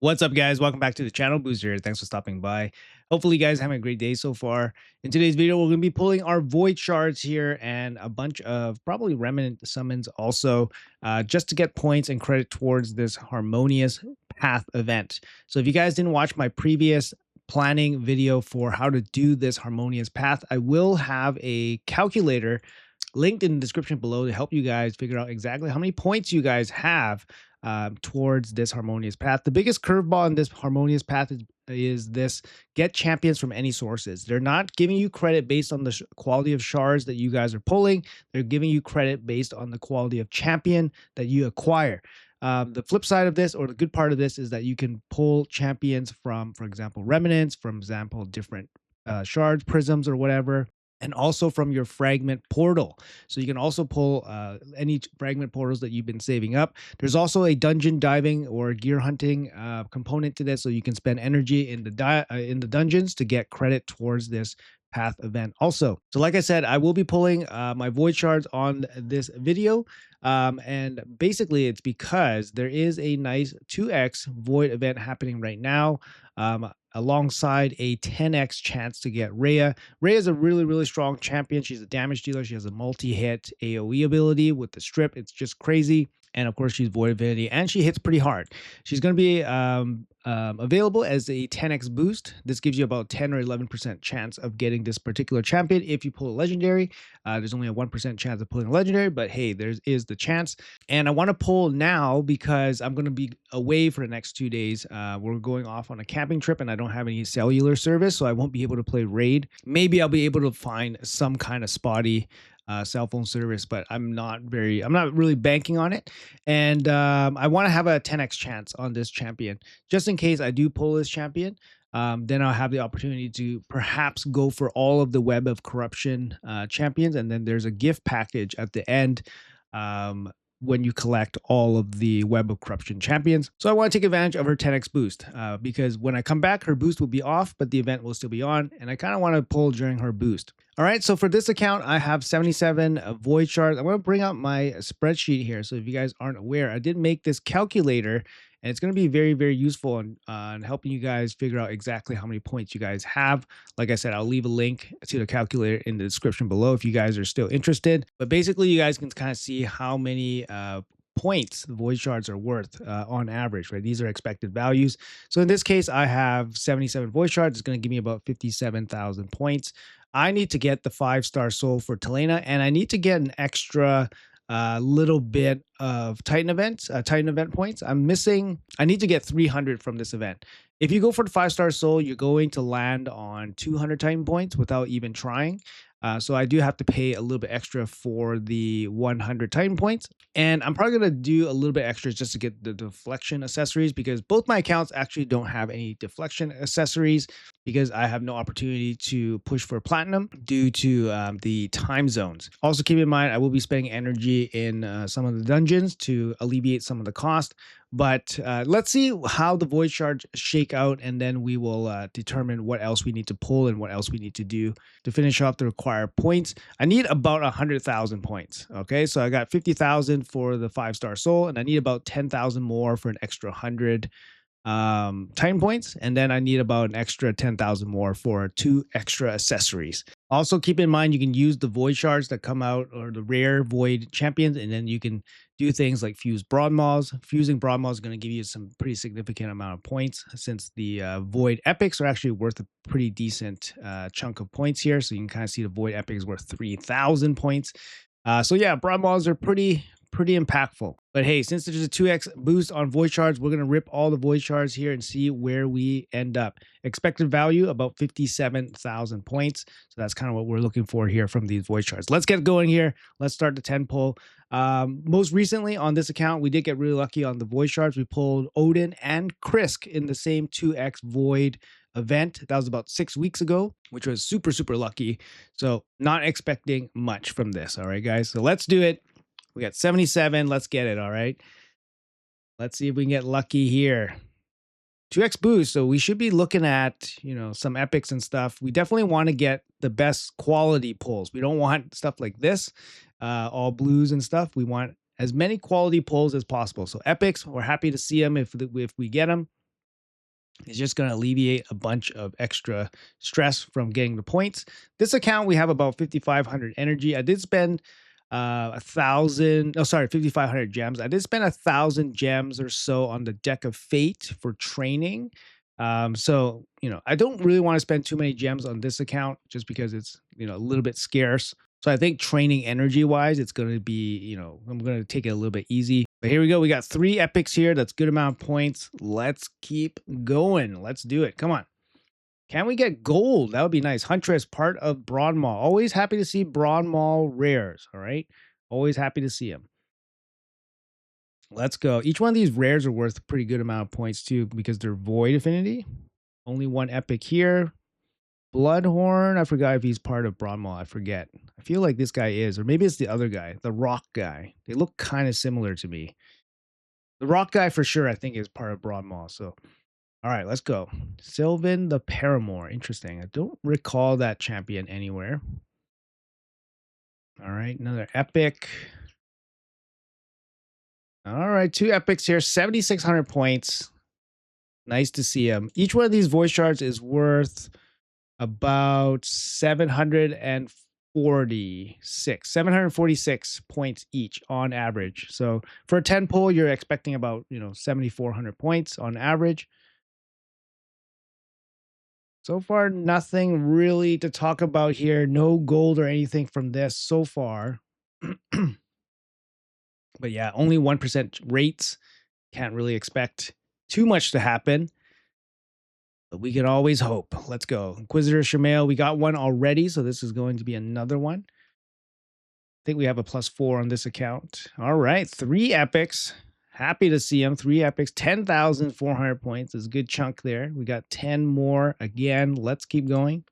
What's up, guys? Welcome back to the channel. Booster here. Thanks for stopping by. Hopefully, you guys having a great day so far. In today's video, we're going to be pulling our void shards here and a bunch of probably remnant summons also, just to get points and credit towards this harmonious path event. So if you guys didn't watch my previous planning video for how to do this harmonious path, I will have a calculator linked in the description below to help you guys figure out exactly how many points you guys have towards this harmonious path. The biggest curveball in this harmonious path is this: get champions from any sources. They're not giving you credit based on the quality of shards that you guys are pulling. They're giving you credit based on the quality of champion that you acquire. The flip side of this, or the good part of this, is that you can pull champions from, for example, remnants, from example, different shards, prisms, or whatever, and also from your fragment portal. So you can also pull any fragment portals that you've been saving up. There's also a dungeon diving or gear hunting component to this, so you can spend energy in the dungeons to get credit towards this path event also. So like I said, I will be pulling my void shards on this video, and basically it's because there is a nice 2x void event happening right now, alongside a 10x chance to get RHAIA. RHAIA is a really strong champion. She's a damage dealer. She has a multi-hit AoE ability with the strip. It's just crazy. And of course, she's void affinity, and she hits pretty hard. She's going to be available as a 10x boost. This gives you about 10 or 11% chance of getting this particular champion if you pull a legendary. There's only a 1% chance of pulling a legendary, but hey, there is the chance. And I want to pull now because I'm going to be away for the next 2 days. We're going off on a camping trip, and I don't have any cellular service, so I won't be able to play raid. Maybe I'll be able to find some kind of spotty cell phone service, but I'm not really banking on it. And I want to have a 10x chance on this champion, just in case I do pull this champion. Then I'll have the opportunity to perhaps go for all of the Web of Corruption champions, and then there's a gift package at the end when you collect all of the Web of Corruption champions. So I want to take advantage of her 10x boost because when I come back, her boost will be off, but the event will still be on, and I kind of want to pull during her boost. All right, so for this account, I have 77 void shards. I'm going to bring out my spreadsheet here. So if you guys aren't aware, I did make this calculator, and it's going to be very useful on helping you guys figure out exactly how many points you guys have. Like I said, I'll leave a link to the calculator in the description below if you guys are still interested. But basically, you guys can kind of see how many points the void shards are worth on average, right? These are expected values. So in this case, I have 77 void shards. It's going to give me about 57,000 points. I need to get the 5-star soul for Talenna, and I need to get an extra little bit of Titan event points. I need to get 300 from this event. If you go for the 5-star soul, you're going to land on 200 Titan points without even trying. So I do have to pay a little bit extra for the 100 Titan points. And I'm probably going to do a little bit extra just to get the deflection accessories, because both my accounts actually don't have any deflection accessories because I have no opportunity to push for platinum due to the time zones. Also keep in mind, I will be spending energy in some of the dungeons to alleviate some of the cost. But let's see how the void shards shake out, and then we will determine what else we need to pull and what else we need to do to finish off the required points. I need about 100,000 points. Okay, so I got 50,000 for the 5-star soul, and I need about 10,000 more for an extra 100 Titan points, and then I need about an extra 10,000 more for 2 extra accessories. Also keep in mind, you can use the void shards that come out, or the rare void champions, and then you can do things like fuse broad maws. Fusing broad maws is going to give you some pretty significant amount of points, since the void epics are actually worth a pretty decent chunk of points here. So you can kind of see the void epic is worth 3,000 points. So yeah, broad maws are pretty impactful. But hey, since there's a 2x boost on void shards, we're going to rip all the void shards here and see where we end up. Expected value about 57,000 points. So that's kind of what we're looking for here from these void shards. Let's get going here. Let's start the 10 pull. Most recently on this account, we did get really lucky on the void shards. We pulled Odin and Krisk in the same 2x void event. That was about 6 weeks ago, which was super lucky. So not expecting much from this. All right, guys. So let's do it. We got 77. Let's get it. All right. Let's see if we can get lucky here. 2x boost. So we should be looking at, some epics and stuff. We definitely want to get the best quality pulls. We don't want stuff like this, all blues and stuff. We want as many quality pulls as possible. So epics, we're happy to see them if we get them. It's just going to alleviate a bunch of extra stress from getting the points. This account, we have about 5,500 energy. I did spend a thousand, oh, sorry, 5,500 gems. I did spend 1,000 gems or so on the deck of fate for training. So, I don't really want to spend too many gems on this account just because it's, a little bit scarce. So I think training energy wise, it's going to be, I'm going to take it a little bit easy. But here we go. We got 3 epics here. That's good amount of points. Let's keep going. Let's do it. Come on. Can we get gold? That would be nice. Huntress, part of Broad Mall. Always happy to see Broad Mall rares. All right. Always happy to see them. Let's go. Each one of these rares are worth a pretty good amount of points too because they're void affinity. Only 1 epic here. Bloodhorn. I forgot if he's part of Broad Mall. I forget. I feel like this guy is, or maybe it's the other guy, the rock guy. They look kind of similar to me. The rock guy for sure, I think, is part of Broad Mall. So, all right, let's go. Sylvan the Paramour. Interesting. I don't recall that champion anywhere. All right, another epic. All right, 2 epics here, 7,600 points. Nice to see him. Each one of these voice shards is worth about 746 points each on average. So for a 10 pull, you're expecting about 7,400 points on average. So far, nothing really to talk about here. No gold or anything from this so far. But yeah, only 1% rates. Can't really expect too much to happen. But we can always hope. Let's go. Inquisitor Shamail, we got one already, so this is going to be another one. I think we have a +4 on this account. All right, 3 epics. Happy to see them. 3 epics, 10,400 points. Is a good chunk there. We got 10 more again. Let's keep going.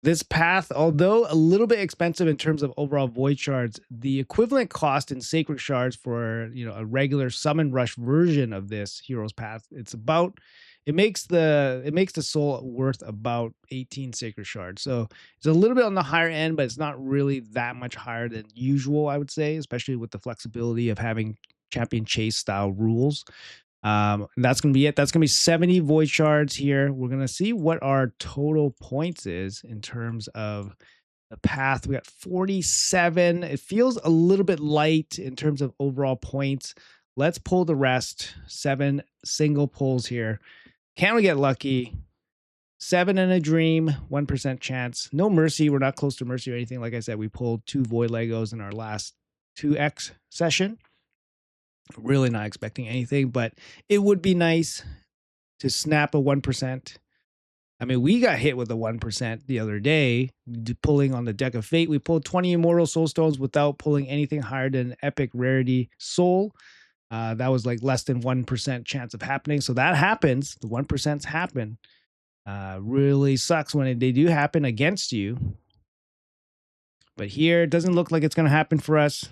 This path, although a little bit expensive in terms of overall void shards, the equivalent cost in sacred shards for a regular summon rush version of this hero's path, it makes the soul worth about 18 sacred shards. So it's a little bit on the higher end, but it's not really that much higher than usual, I would say, especially with the flexibility of having champion chase style rules. That's going to be it. That's going to be 70 void shards here. We're going to see what our total points is in terms of the path. We got 47. It feels a little bit light in terms of overall points. Let's pull the rest. 7 single pulls here. Can we get lucky? 7 in a dream, 1% chance. No mercy. We're not close to mercy or anything. Like I said, we pulled 2 void Legos in our last 2x session. Really not expecting anything, but it would be nice to snap a 1%. I mean, we got hit with a 1% the other day, pulling on the deck of fate. We pulled 20 immortal soul stones without pulling anything higher than epic rarity soul. That was like less than 1% chance of happening. So that happens. The 1%s happen. Really sucks when they do happen against you. But here, it doesn't look like it's going to happen for us.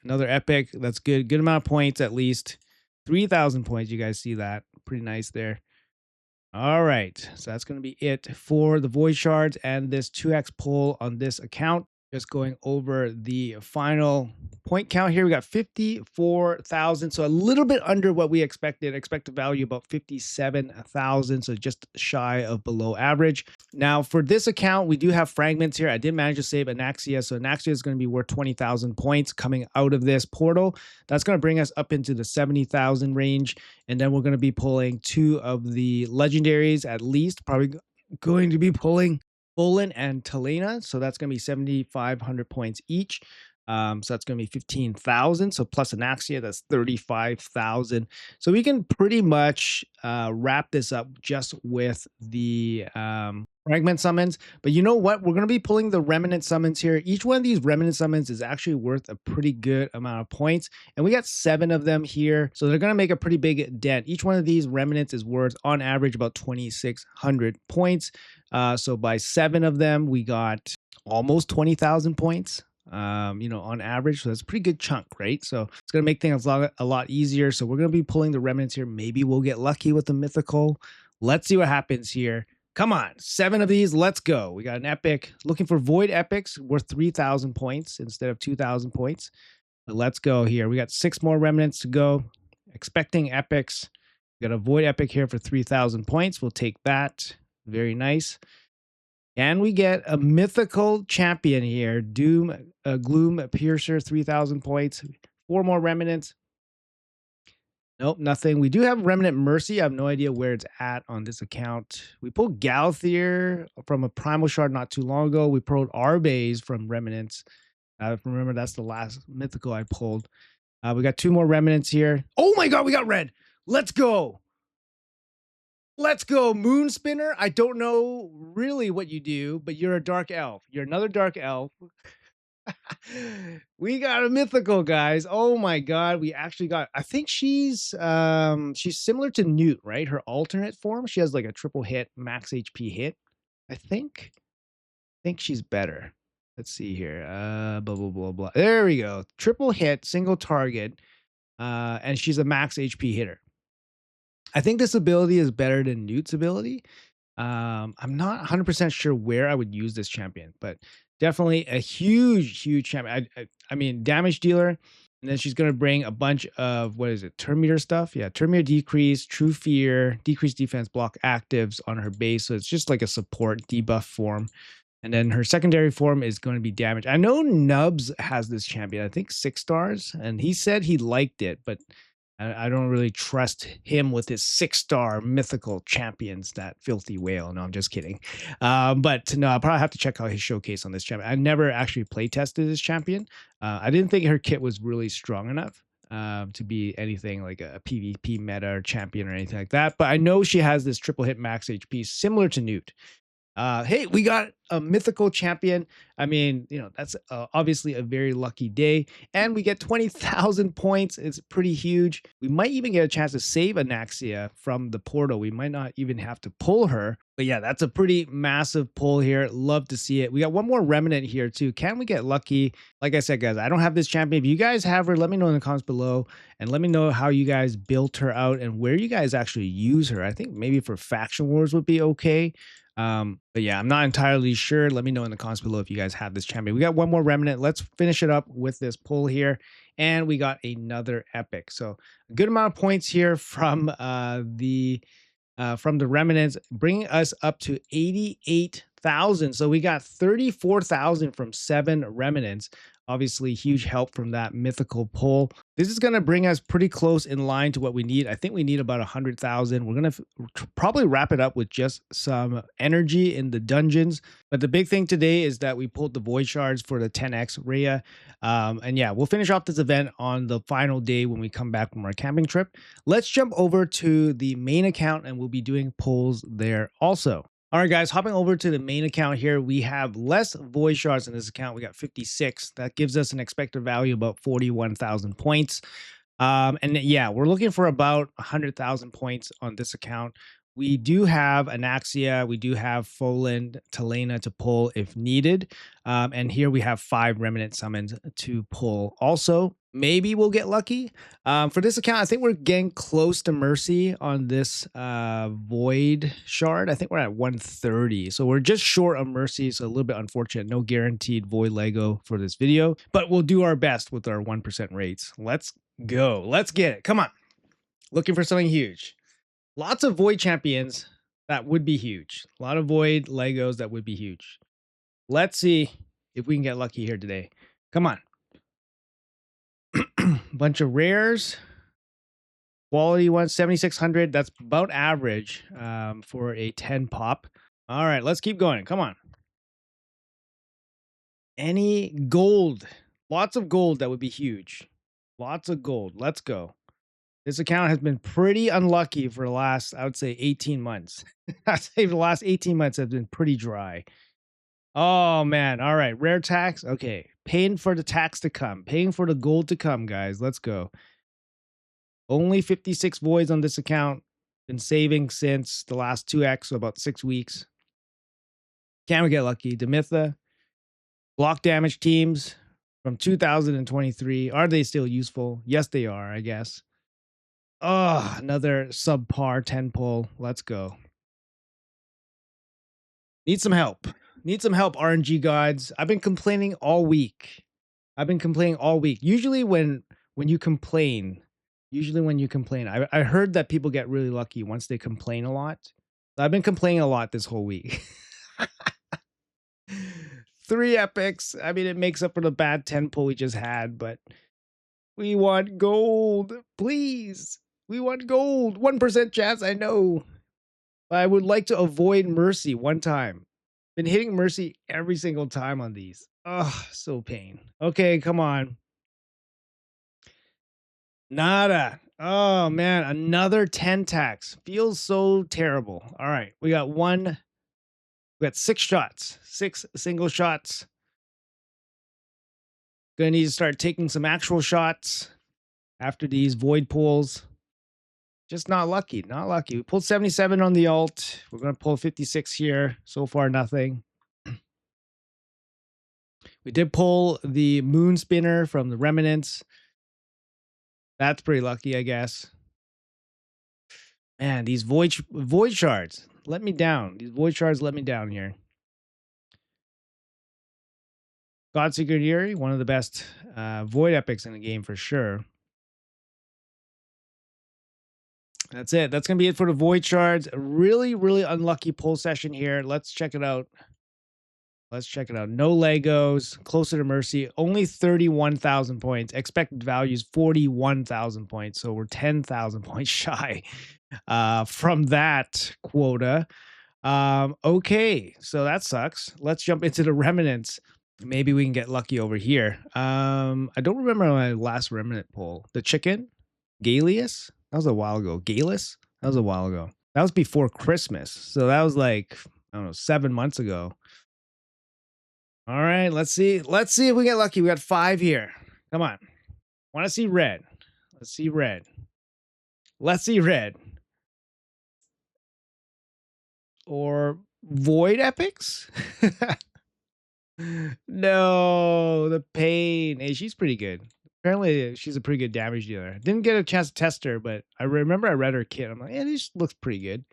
Another epic. That's good. Good amount of points, at least 3,000 points. You guys see that? Pretty nice there. All right. So that's going to be it for the void shards and this 2x pull on this account. Just going over the final point count here. We got 54,000. So a little bit under what we expected. Expected value about 57,000. So just shy of below average. Now for this account, we do have fragments here. I did manage to save Anaxia. So Anaxia is going to be worth 20,000 points coming out of this portal. That's going to bring us up into the 70,000 range. And then we're going to be pulling 2 of the legendaries at least. Probably going to be pulling Bolin and Talenna, so that's going to be 7,500 points each. So that's going to be 15,000. So plus Anaxia, that's 35,000. So we can pretty much wrap this up just with the fragment summons. But you know what? We're going to be pulling the remnant summons here. Each one of these remnant summons is actually worth a pretty good amount of points. And we got 7 of them here. So they're going to make a pretty big dent. Each one of these remnants is worth on average about 2,600 points. So by 7 of them, we got almost 20,000 points. On average. So that's a pretty good chunk, right? So it's going to make things a lot easier. So we're going to be pulling the remnants here. Maybe we'll get lucky with the mythical. Let's see what happens here. Come on, 7 of these. Let's go. We got an epic. Looking for void epics worth 3,000 points instead of 2,000 points. But let's go here. We got 6 more remnants to go. Expecting epics. We got a void epic here for 3,000 points. We'll take that. Very nice. And we get a mythical champion here. Gloom Piercer, 3,000 points. 4 more remnants. Nope, nothing. We do have Remnant Mercy. I have no idea where it's at on this account. We pulled Galthier from a Primal Shard not too long ago. We pulled Arbase from Remnants. Remember, that's the last mythical I pulled. We got 2 more Remnants here. Oh my god, we got red. Let's go. Let's go. Moon Spinner. I don't know really what you do, but you're a Dark Elf. You're another Dark Elf. We got a mythical, guys. Oh my god, we actually got, I think she's similar to Newt, right? Her alternate form. She has like a triple hit, max HP hit. I think she's better. Let's see here. Blah blah blah blah. There we go. Triple hit, single target. And she's a max HP hitter. I think this ability is better than Newt's ability. I'm not 100% sure where I would use this champion, but definitely a huge champion. I mean, damage dealer, and then she's gonna bring a bunch of, what is it, turn meter stuff? Yeah, turn meter decrease, true fear, decreased defense, block actives on her base. So it's just like a support debuff form. And then her secondary form is going to be damage. I know Nubs has this champion, I think 6 stars, and he said he liked it, but I don't really trust him with his 6-star mythical champions, that filthy whale. No, I'm just kidding. But no, I'll probably have to check out his showcase on this champion. I never actually play tested this champion. I didn't think her kit was really strong enough to be anything like a PvP meta or champion or anything like that. But I know she has this triple hit max HP similar to Newt. Hey, we got a mythical champion. I mean, that's obviously a very lucky day. And we get 20,000 points. It's pretty huge. We might even get a chance to save Anaxia from the portal. We might not even have to pull her. But yeah, that's a pretty massive pull here. Love to see it. We got 1 more remnant here too. Can we get lucky? Like I said, guys, I don't have this champion. If you guys have her, let me know in the comments below. And let me know how you guys built her out and where you guys actually use her. I think maybe for faction wars would be okay. But yeah, I'm not entirely sure. Let me know in the comments below if you guys have this champion. We got 1 more remnant. Let's finish it up with this pull here. And we got another epic. So a good amount of points here from the remnants, bringing us up to 88,000. So we got 34,000 from 7 remnants. Obviously, huge help from that mythical pull. This is going to bring us pretty close in line to what we need. I think we need about 100,000. We're going to probably wrap it up with just some energy in the dungeons. But the big thing today is that we pulled the void shards for the 10x RHAIA. And yeah, we'll finish off this event on the final day when we come back from our camping trip. Let's jump over to the main account and we'll be doing pulls there also. All right, guys, hopping over to the main account here, we have less void shards in this account. We got 56. That gives us an expected value about 41,000 points. And yeah, we're looking for about 100,000 points on this account. We do have Anaxia, we do have Foland, Talenna to pull if needed. And here we have 5 remnant summons to pull. Also, maybe we'll get lucky. For this account, I think we're getting close to Mercy on this Void Shard. I think we're at 130. So we're just short of Mercy. So a little bit unfortunate. No guaranteed Void Lego for this video. But we'll do our best with our 1% rates. Let's go. Let's get it. Come on. Looking for something huge. Lots of Void champions that would be huge. A lot of Void Legos that would be huge. Let's see if we can get lucky here today. Come on. Bunch of rares. Quality ones, 7,600. That's about average for a 10 pop. All right, let's keep going. Come on. Any gold. Lots of gold that would be huge. Lots of gold. Let's go. This account has been pretty unlucky for the last, I would say, 18 months. I'd say the last 18 months have been pretty dry. Oh, man. All right. Rare tax. Okay. Paying for the tax to come. Paying for the gold to come, guys. Let's go. Only 56 voids on this account. Been saving since the last 2x, so about 6 weeks. Can we get lucky? Demitha. Block damage teams from 2023. Are they still useful? Yes, they are, I guess. Oh, another subpar 10 pull. Let's go. Need some help. Need some help, RNG gods. I've been complaining all week. I've been complaining all week. When you complain, I heard that people get really lucky once they complain a lot. So I've been complaining a lot this whole week. 3 epics. I mean, it makes up for the bad 10 pull we just had, but we want gold, please. We want gold. 1% chance, I know. But I would like to avoid mercy one time. Been hitting mercy every single time on these. Oh, so pain. Okay, come on. Nada. Oh man, another 10 tax. Feels so terrible. All right, we got 6 shots. 6 single shots. Gonna need to start taking some actual shots after these void pulls. Just not lucky. Not lucky. We pulled 77 on the alt. We're gonna pull 56 here. So far, nothing. We did pull the moon spinner from the Remnants. That's pretty lucky, I guess. Man, these void shards let me down. These void shards let me down here. Godseeker Yuri, one of the best void epics in the game for sure. That's it. That's going to be it for the void shards. A really, really unlucky pull session here. Let's check it out. Let's check it out. No Legos, closer to mercy, only 31,000 points. Expected value is 41,000 points. So we're 10,000 points shy from that quota. Okay, so that sucks. Let's jump into the remnants. Maybe we can get lucky over here. I don't remember my last remnant pull. The chicken? Galius? That was a while ago. Galus? That was a while ago. That was before Christmas. So that was like, I don't know, 7 months ago. All right, let's see. Let's see if we get lucky. We got 5 here. Come on. Want to see red. Let's see red. Let's see red. Or void epics? No, the pain. Hey, she's pretty good. Apparently, she's a pretty good damage dealer. Didn't get a chance to test her, but I remember I read her kit. I'm like, yeah, this looks pretty good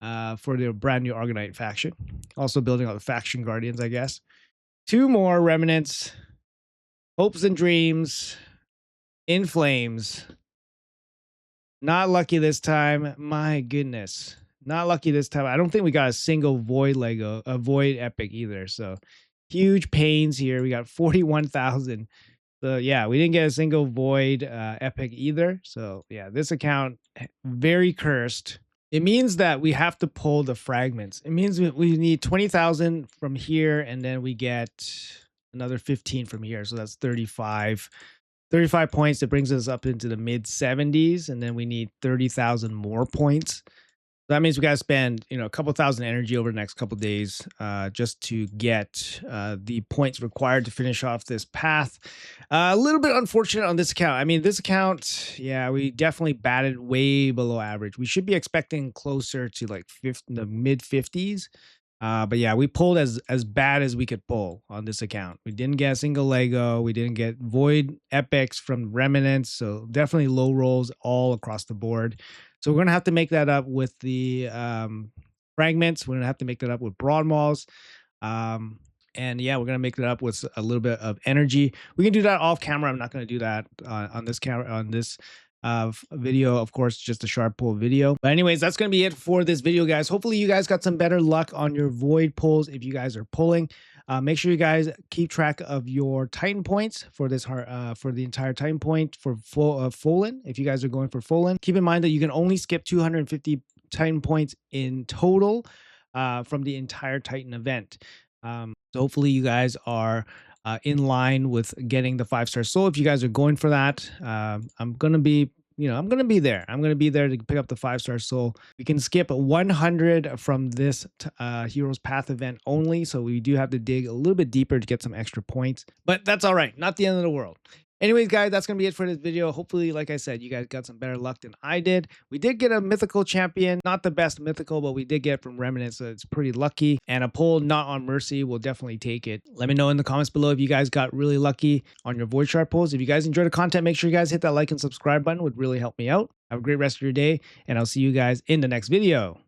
for the brand new Argonite faction. Also building out the faction guardians, I guess. 2 more remnants. Hopes and dreams. In flames. Not lucky this time. My goodness. Not lucky this time. I don't think we got a single void Lego, a void epic either. So huge pains here. We got 41,000. So yeah, we didn't get a single void epic either. So yeah, this account very cursed. It means that we have to pull the fragments. It means we need 20,000 from here, and then we get another 15 from here. So that's 35 points. That brings us up into the mid 70s, and then we need 30,000 more points. So that means we got to spend, a couple thousand energy over the next couple days just to get the points required to finish off this path. A little bit unfortunate on this account. I mean, this account, yeah, we definitely batted way below average. We should be expecting closer to like the mid 50s. But yeah, we pulled as bad as we could pull on this account. We didn't get a single Lego. We didn't get void epics from remnants. So definitely low rolls all across the board. So we're going to have to make that up with the fragments. We're going to have to make that up with broad malls. And yeah, we're going to make that up with a little bit of energy. We can do that off camera. I'm not going to do that on this camera, on this video, of course, just a sharp pull video. But anyways, that's going to be it for this video, guys. Hopefully you guys got some better luck on your void pulls if you guys are pulling. Make sure you guys keep track of your Titan points for this for the entire Titan point for Folan. If you guys are going for Folan, keep in mind that you can only skip 250 Titan points in total from the entire Titan event. So hopefully you guys are in line with getting the 5-star soul. If you guys are going for that, I'm gonna be I'm going to be there. I'm going to be there to pick up the 5-star soul. We can skip 100 from this Heroes Path event only. So we do have to dig a little bit deeper to get some extra points. But that's all right. Not the end of the world. Anyways, guys, that's going to be it for this video. Hopefully, like I said, you guys got some better luck than I did. We did get a mythical champion. Not the best mythical, but we did get it from Remnant, so it's pretty lucky. And a pull not on Mercy, will definitely take it. Let me know in the comments below if you guys got really lucky on your Void Shard pulls. If you guys enjoyed the content, make sure you guys hit that like and subscribe button. It would really help me out. Have a great rest of your day, and I'll see you guys in the next video.